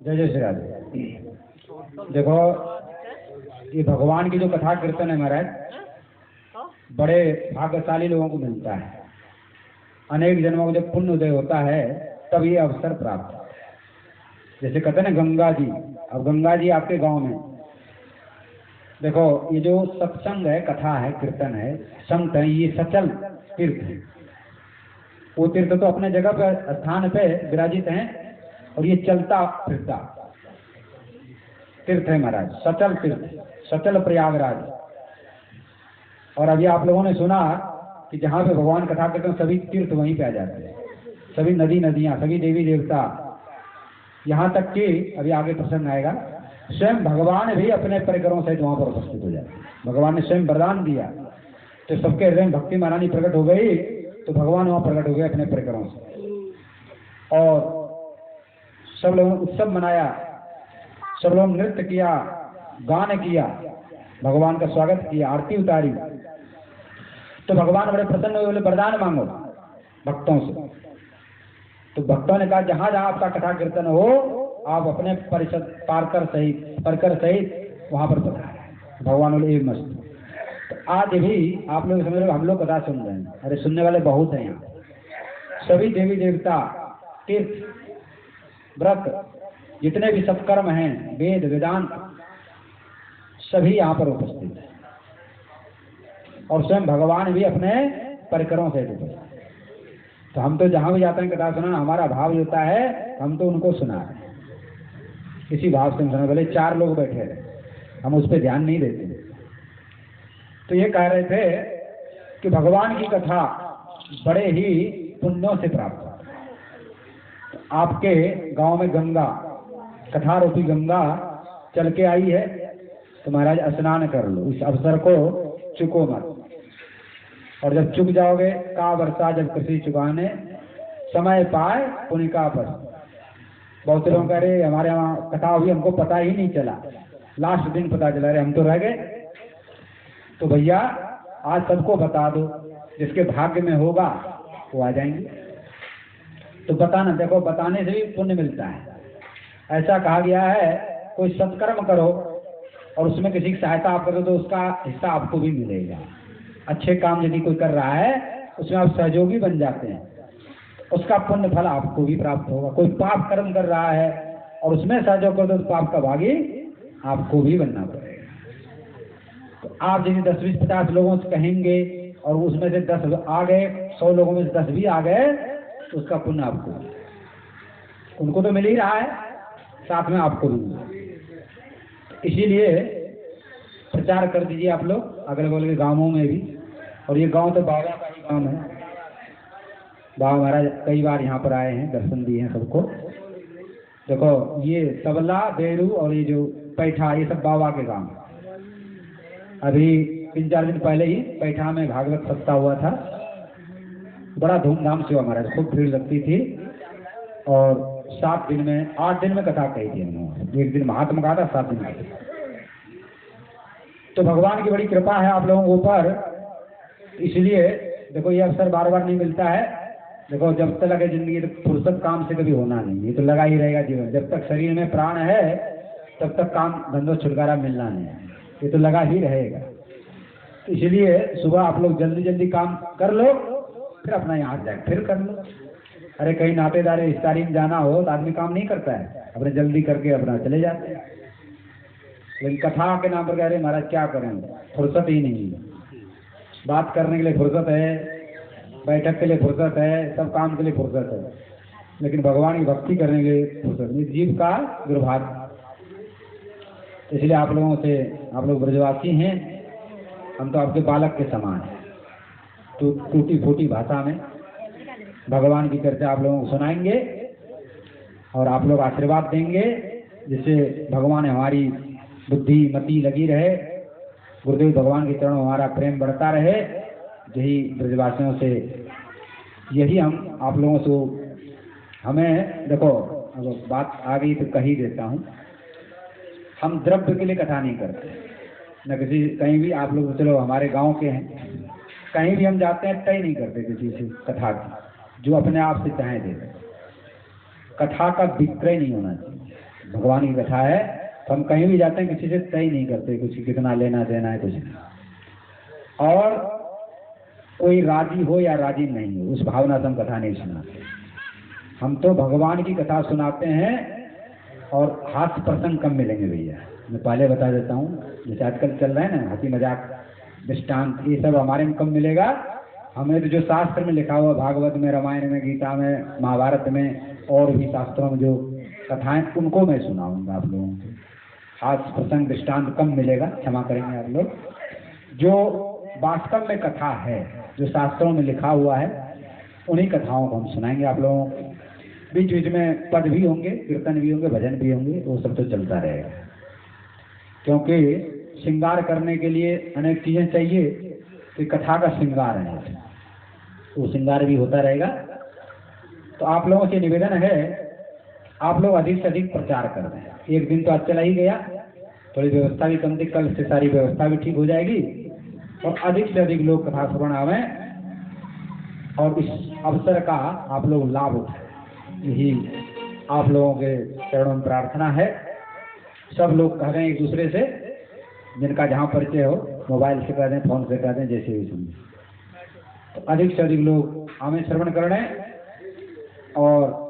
जय जय श्री राधे। देखो, ये भगवान की जो कथा कीर्तन है महाराज, बड़े भाग्यशाली लोगों को मिलता है। अनेक जन्मों को जब पुण्य उदय होता है तब ये अवसर प्राप्त है। जैसे कहते हैं ना गंगा जी, अब गंगा जी आपके गांव में, देखो ये जो सत्संग है, कथा है, कीर्तन है, संत है, ये सचल तीर्थ है। वो तीर्थ तो अपने जगह पर स्थान पे विराजित हैं और ये चलता फिरता तीर्थ है महाराज, सचल तीर्थ, सचल प्रयागराज। और अभी आप लोगों ने सुना कि जहाँ पे भगवान कथा करते हैं सभी तीर्थ वहीं पे आ जाते हैं, सभी नदी नदियाँ, सभी देवी देवता, यहाँ तक कि अभी आगे प्रसंग आएगा, स्वयं भगवान भी अपने परिकरों से वहाँ पर उपस्थित हो जाते हैं। भगवान ने स्वयं वरदान दिया तो सबके हृदय में भक्ति महारानी प्रकट हो गई, तो भगवान वहाँ प्रकट हो गए अपने परिकरों से। और सब लोगों ने उत्सव मनाया, सब लोगों ने नृत्य किया, गान किया, भगवान का स्वागत किया, आरती उतारी। तो भगवान बड़े प्रसन्न हुए, बोले वरदान मांगो भक्तों से। तो भक्तों ने कहा जहाँ जहाँ आपका कथा कीर्तन हो आप अपने परिषद परकर सहित वहाँ पर पधारें। भगवान बोले एक मस्त। तो आज भी आप लोग समझ रहे, हम लोग कथा सुन रहे हैं, अरे सुनने वाले बहुत हैं यहाँ। सभी देवी देवता, तीर्थ, व्रत, जितने भी सत्कर्म हैं, वेद वेदांत, सभी यहाँ पर उपस्थित हैं। और स्वयं भगवान भी अपने परिकरों से उपस्थित। तो हम तो जहाँ भी जाते हैं कथा सुना, हमारा भाव होता है हम तो उनको सुना रहे हैं, इसी भाव से सुना। भले 4 लोग बैठे हैं, हम उस पर ध्यान नहीं देते। तो ये कह रहे थे कि भगवान की कथा बड़े ही पुण्यों से प्राप्त है। आपके गांव में गंगा, कथा रूपी गंगा चल के आई है, तो महाराज स्नान कर लो, इस अवसर को चुको मत। और जब चुक जाओगे, का वर्षा जब कृषि चुकाने, समय पाए पुनिका पर। बहुत लोग कह रहे हमारे यहाँ कथा हुई, हमको पता ही नहीं चला, लास्ट दिन पता चला, रहे हम तो रह गए। तो भैया आज सबको बता दो, जिसके भाग्य में होगा वो आ जाएंगे। तो बताना, देखो बताने से भी पुण्य मिलता है। ऐसा कहा गया है कोई सत्कर्म करो और उसमें किसी की सहायता आप करो तो उसका हिस्सा आपको भी मिलेगा। अच्छे काम यदि कोई कर रहा है उसमें आप सहयोगी बन जाते हैं, उसका पुण्य फल आपको भी प्राप्त होगा। कोई पाप कर्म कर रहा है और उसमें सहयोग करो तो पाप का भागी आपको भी बनना पड़ेगा। तो आप यदि 10, 20, 50 लोगों से कहेंगे और उसमें से 10 आ गए, 100 लोगों में से 10 भी आ गए, तो उसका पुण्य आपको, उनको तो मिल ही रहा है, साथ में आपको भी। इसीलिए प्रचार कर दीजिए आप लोग अगल बगल के गांवों में भी। और ये गांव तो बाबा का ही गांव है, बाबा महाराज कई बार यहाँ पर आए हैं, दर्शन दिए हैं सबको। देखो ये तबला, बेड़ू और ये जो पैठा, ये सब बाबा के गांव। अभी 3-4 दिन पहले ही पैठा में भागवत सप्ताह हुआ था, बड़ा धूमधाम से हुआ महाराज, खूब भीड़ लगती थी। और 7 दिन में, 8 दिन में कथा कही थी हमने, एक दिन महात्मा कहा था, 7 दिन में। तो भगवान की बड़ी कृपा है आप लोगों के ऊपर। इसलिए देखो ये अवसर बार बार नहीं मिलता है। देखो जब तक लगे जिंदगी, तो फुर्सत काम से कभी होना नहीं, ये तो लगा ही रहेगा जीवन। जब तक शरीर में प्राण है तब तक काम धंधो छुटकारा मिलना नहीं है, ये तो लगा ही रहेगा। इसलिए सुबह आप लोग जल्दी जल्दी काम कर लो, फिर अपना यहाँ जाए फिर कर लो। अरे कहीं नातेदारी रिश्तेदारी में जाना हो तो आदमी काम नहीं करता है, अपने जल्दी करके अपना चले जाते हैं। लेकिन कथा के नाम पर कह रहे महाराज क्या करें, फुर्सत ही नहीं है। बात करने के लिए फुर्सत है, बैठक के लिए फुर्सत है, सब काम के लिए फुर्सत है, लेकिन भगवान की भक्ति करने के लिए फुर्सत नहीं। जीव का दुर्भाग्य। इसलिए आप लोगों से, आप लोग ब्रजवासी हैं, हम तो आपके बालक के समान हैं। तो टूटी फूटी भाषा में भगवान की चर्चा आप लोगों को सुनाएंगे और आप लोग आशीर्वाद देंगे, जिससे भगवान हमारी बुद्धि मति लगी रहे, गुरुदेव भगवान के चरणों हमारा प्रेम बढ़ता रहे। यही ब्रजवासियों से, यही हम आप लोगों से, हमें देखो अब बात आ गई तो कह ही देता हूँ, हम द्रव्य के लिए कथा नहीं करते न किसी, कहीं भी आप लोग चलो हमारे गांव के हैं, कहीं भी हम जाते हैं तय नहीं करते किसी से कथा की, जो अपने आप से चाहे दे। कथा का विक्रय नहीं होना चाहिए, भगवान की कथा है तो हम कहीं भी जाते हैं किसी से तय नहीं करते कुछ कितना लेना देना है कुछ नहीं, और कोई राजी हो या राजी नहीं हो उस भावना से हम कथा नहीं सुनाते। हम तो भगवान की कथा सुनाते हैं और हास्य प्रसंग कम मिलेंगे भैया। मैं पहले बता देता हूँ, जैसे आजकल चल रहा है ना हंसी मजाक दृष्टांत, ये सब हमारे में कम मिलेगा। हमें तो जो शास्त्र में लिखा हुआ भागवत में, रामायण में, गीता में, महाभारत में और भी शास्त्रों में जो कथाएं उनको मैं सुनाऊंगा आप लोगों को। हास्य प्रसंग दृष्टांत कम मिलेगा, क्षमा करेंगे आप लोग। जो वास्तव में कथा है, जो शास्त्रों में लिखा हुआ है, उन्हीं कथाओं को हम सुनाएंगे आप लोगों को। बीच बीच में पद भी होंगे, कीर्तन भी होंगे, भजन भी होंगे, वो सब तो चलता रहेगा। क्योंकि श्रृंगार करने के लिए अनेक चीजें चाहिए, तो कथा का श्रृंगार है, वो श्रृंगार भी होता रहेगा। तो आप लोगों से निवेदन है, आप लोग अधिक से अधिक प्रचार कर रहे हैं। एक दिन तो आज चला ही गया, थोड़ी व्यवस्था भी कम थी, कल से सारी व्यवस्था भी ठीक हो जाएगी और अधिक से अधिक लोग कथा श्रवण आवें और इस अवसर का आप लोग लाभ उठाएं, यही आप लोगों के चरणों में प्रार्थना है। सब लोग कह रहे हैं एक दूसरे से, जिनका जहाँ परिचय हो, मोबाइल से कह दें, फोन से कह दें, जैसे भी सुनिए, तो अधिक से अधिक लोग आमें श्रवण कर रहे हैं। और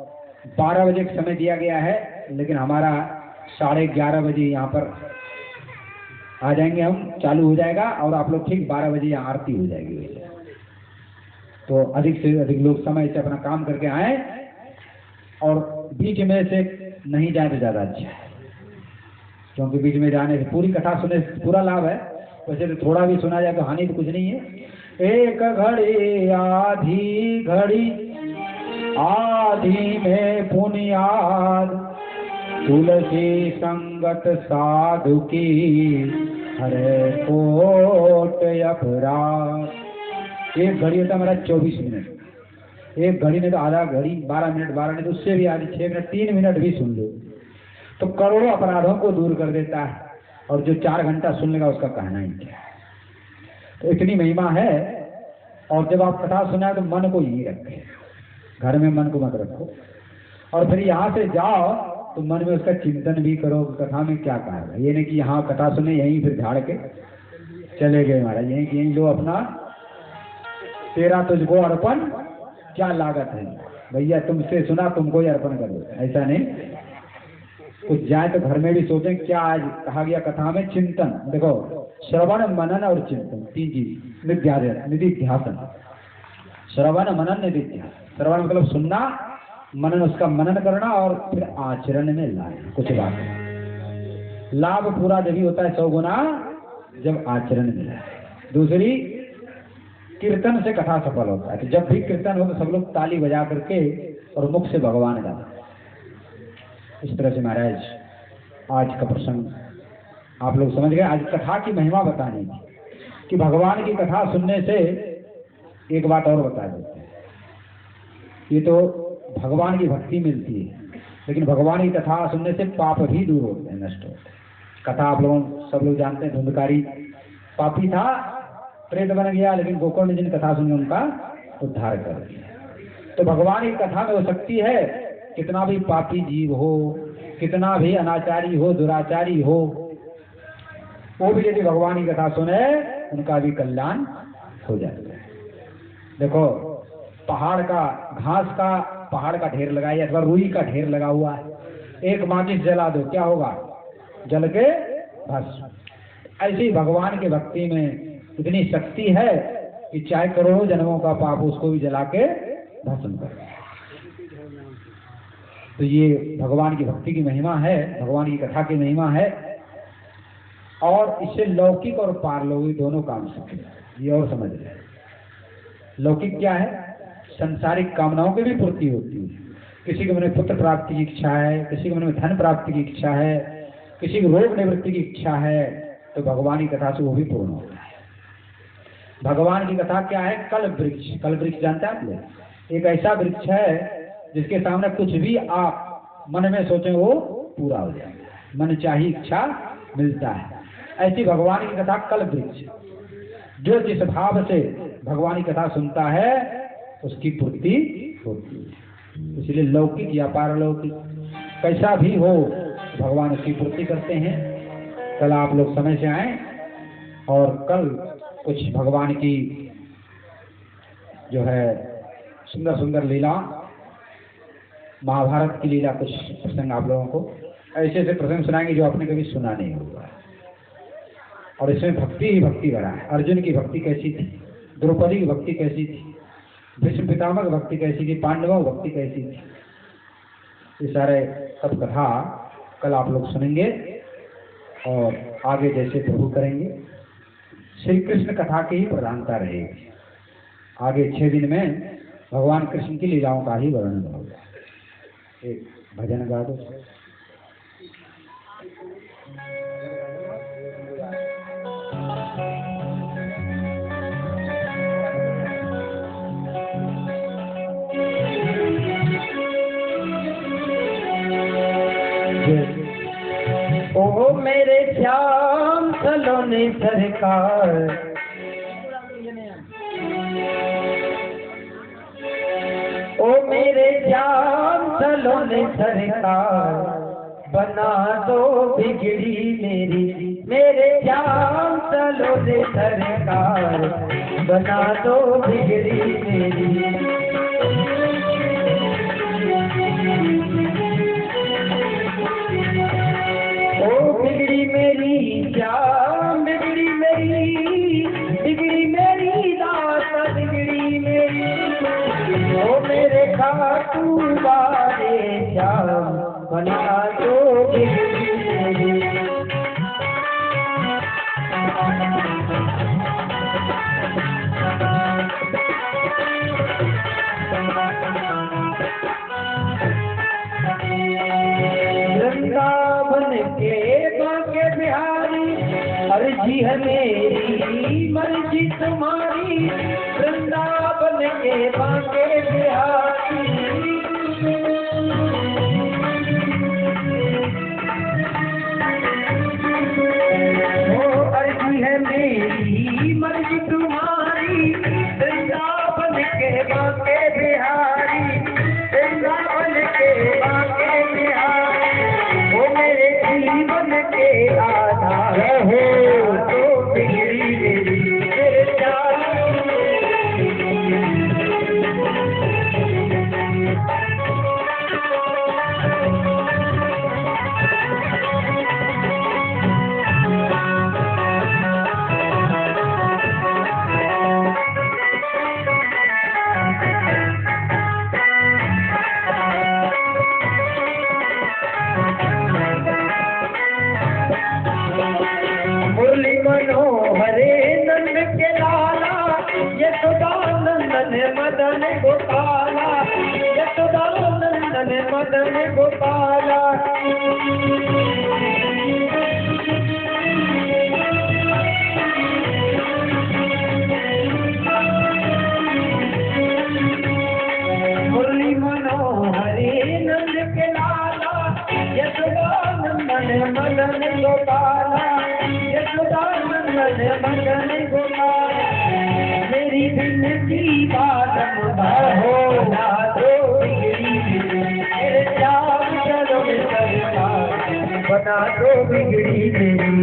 12 बजे का समय दिया गया है, लेकिन हमारा 11:30 बजे यहाँ पर आ जाएंगे हम, चालू हो जाएगा और आप लोग ठीक 12 बजे यहाँ आरती हो जाएगी। तो अधिक से अधिक लोग समय से अपना काम करके आए और बीच में से नहीं जाए तो ज़्यादा अच्छा है, क्योंकि बीच में जाने से पूरी कथा सुने से पूरा लाभ है, वैसे तो थोड़ा भी सुना जाए तो हानि तो कुछ नहीं है। एक घड़ी आधी घड़ी, आधी में पुनियाद, तुलसी संगत साधु की, हरे कोट अपराध। एक घड़ी होता है हमारा 24 मिनट, एक घड़ी में तो आधा घड़ी 12 मिनट, 12 मिनट उससे भी आधी 6 मिनट, 3 मिनट भी सुन लो तो करोड़ों अपराधों को दूर कर देता है। और जो 4 घंटा सुन लेगा उसका कहना ही क्या है। तो इतनी महिमा है। और जब आप कथा सुनाए तो मन को यही रखें, घर में मन को मत रखो। और फिर यहाँ से जाओ तो मन में उसका चिंतन भी करो, कथा में क्या कहा है। ये नहीं कि यहाँ कथा सुने यहीं फिर झाड़ के चले गए महाराज, यहीं लो अपना, तेरा तुझको अर्पण क्या लागत है भैया, तुमसे सुना तुमको ही अर्पण कर दो, ऐसा नहीं। कुछ जाए तो घर में भी सोचें क्या आज कहा गया कथा में। चिंतन देखो, श्रवण मनन और चिंतन 3 चीज, निधिध्यासन। श्रवण मनन निधिध्यासन। श्रवण मतलब सुनना, मनन उसका मनन करना और फिर आचरण में लाना कुछ बात। लाभ पूरा जब ही होता है 100 गुना जब आचरण में लाए। दूसरी, कीर्तन से कथा सफल होता है। तो जब भी कीर्तन हो तो सब लोग ताली बजा करके और मुख से भगवान गाते। इस तरह से महाराज आज का प्रसंग आप लोग समझ गए। आज कथा की महिमा बताने की, कि भगवान की कथा सुनने से एक बात और बता देते हैं, ये तो भगवान की भक्ति मिलती है, लेकिन भगवान की कथा सुनने से पाप भी दूर होते हैं, नष्ट होते हैं। कथा आप लोग सब लोग जानते हैं, धुंधकारी पापी था, प्रेत बन गया, लेकिन गोकुल ने जिन कथा सुनी उनका उद्धार कर दिया। तो भगवान की कथा में हो सकती है, कितना भी पापी जीव हो, कितना भी अनाचारी हो, दुराचारी हो, वो भी यदि भगवान की कथा सुने उनका भी कल्याण हो जाता है। देखो, पहाड़ का घास का पहाड़ का ढेर लगाइए अथवा रुई का ढेर लगा हुआ है, एक माचिस जला दो, क्या होगा? जल के भस्म। ऐसी भगवान की भक्ति में इतनी शक्ति है कि चाहे करोड़ों जन्मों का पाप उसको भी जला के भस्म कर। तो ये भगवान की भक्ति की महिमा है, भगवान की कथा की महिमा है। और इससे लौकिक और पारलौकिक दोनों काम सकते हैं, ये और समझ रहे। लौकिक क्या है? संसारिक कामनाओं की भी पूर्ति होती है। किसी के मन में पुत्र प्राप्ति की इच्छा है, किसी के मन में धन प्राप्ति की इच्छा है, किसी की रोग निवृत्ति की इच्छा है, तो भगवान की कथा से वो भी पूर्ण होता है। भगवान की कथा क्या है? कल्प वृक्ष। कल्प वृक्ष जानते हैं आप लोग? एक ऐसा वृक्ष है जिसके सामने कुछ भी आप मन में सोचें वो पूरा हो जाएगा, मन चाही इच्छा मिलता है। ऐसी भगवान की कथा कल्प वृक्ष। जो जिस भाव से भगवान की कथा सुनता है उसकी पूर्ति होती है। इसलिए लौकिक या पारलौकिक कैसा भी हो, भगवान उसकी पूर्ति करते हैं। कल आप लोग समय से आए और कल कुछ भगवान की जो है सुंदर सुंदर लीला, महाभारत की लीला, कुछ प्रसंग आप लोगों को ऐसे ऐसे प्रसंग सुनाएंगे जो आपने कभी सुना नहीं होगा। और इसमें भक्ति ही भक्ति भरा है। अर्जुन की भक्ति कैसी थी, द्रौपदी की भक्ति कैसी थी, भीष्म पितामह की भक्ति कैसी थी, पांडवों की भक्ति कैसी थी, ये सारे सब कथा कल आप लोग सुनेंगे और आगे जैसे प्रभु करेंगे। श्री कृष्ण कथा की ही प्रधानता रहेगी। आगे 6 दिन में भगवान कृष्ण की लीलाओं का ही वर्णन होगा। एक भजन गा दो। ओ मेरे श्याम सलोने सरकार, ओ मेरे श्याम सलोने सरकार, बना दो बिगड़ी मेरी, मेरे श्याम सलोने सरकार, बना दो बिगड़ी मेरी। बिगड़ी मेरी श्याम, बिगड़ी मेरी दास, बिगड़ी मेरी, ओ मेरे खाटू बारे श्याम, बना दो बिगड़ी मेरी। वृंदावन के बांके बिहारी, अर्जी है मेरी मर्जी तुम्हारी, वृंदावन के बांके बिहारी। ओ अर्जी है मेरी मर्जी तुम्हारी, वृंदावन के बांके बिहारी, वृंदावन के बांके बिहारी। ओ मेरे जीवन के आधार हो तो बिगड़ी मेरी, मेरे चाल मुरली मनोहरे नंद के लाला, यशोदानंदन मदन गोपाला, यशोदानंदन मदन गोपाला। मुरली मनोहरे नंद के लाला, यशोदानंदन मदन गोपाला, यशोदानंदन मदन गोपाला। मेरी विनती बादम हो ना दो बिगड़ी मेरे श्याम चलो सरकार, बना दो बिगड़ी मेरी।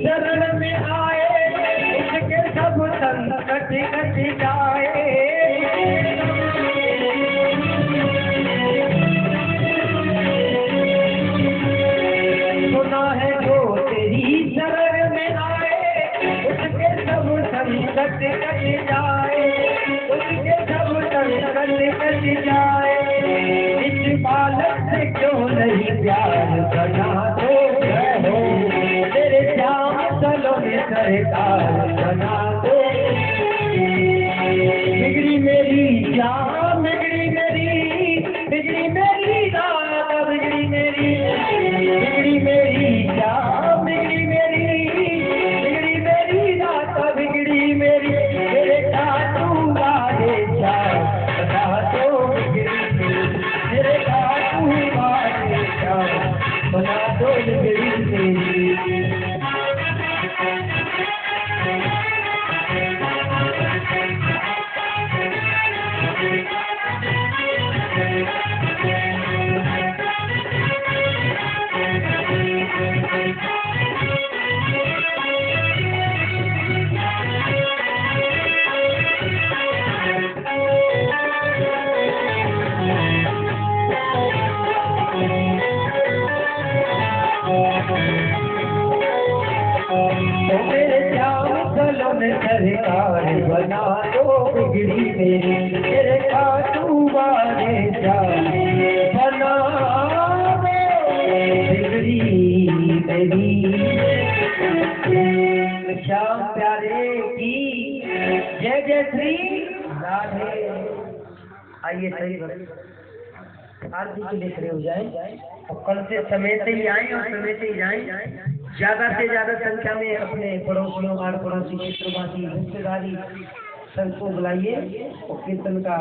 शरण में आए, उसके सब संकट कट जाए। सुना है जो तेरी शरण में आए, उसके सब संकट कट जाए, उसके सब संकट कट जाए। इस बालक से क्यों नहीं प्यार बना दो हो, तेरे श्याम सलोने सरकार, बना दो बिगड़ी मेरी श्याम, बिगड़ी मेरी मेरे श्याम सलोन सरकार बना दो बिगड़ी मेरी तेरे खाटू वाले श्याम बना दो बिगड़ी मेरी श्याम प्यारे की जय जय श्री राधे। आइए सही आरती के लिए खड़े हो जाए और कल से समय से ही आए और समय से ही जाएं। ज्यादा से ज्यादा संख्या में अपने पड़ोसियों आड़ पड़ोसी क्षेत्रवासी रिश्तेदारी सबको बुलाइए और कीर्तन का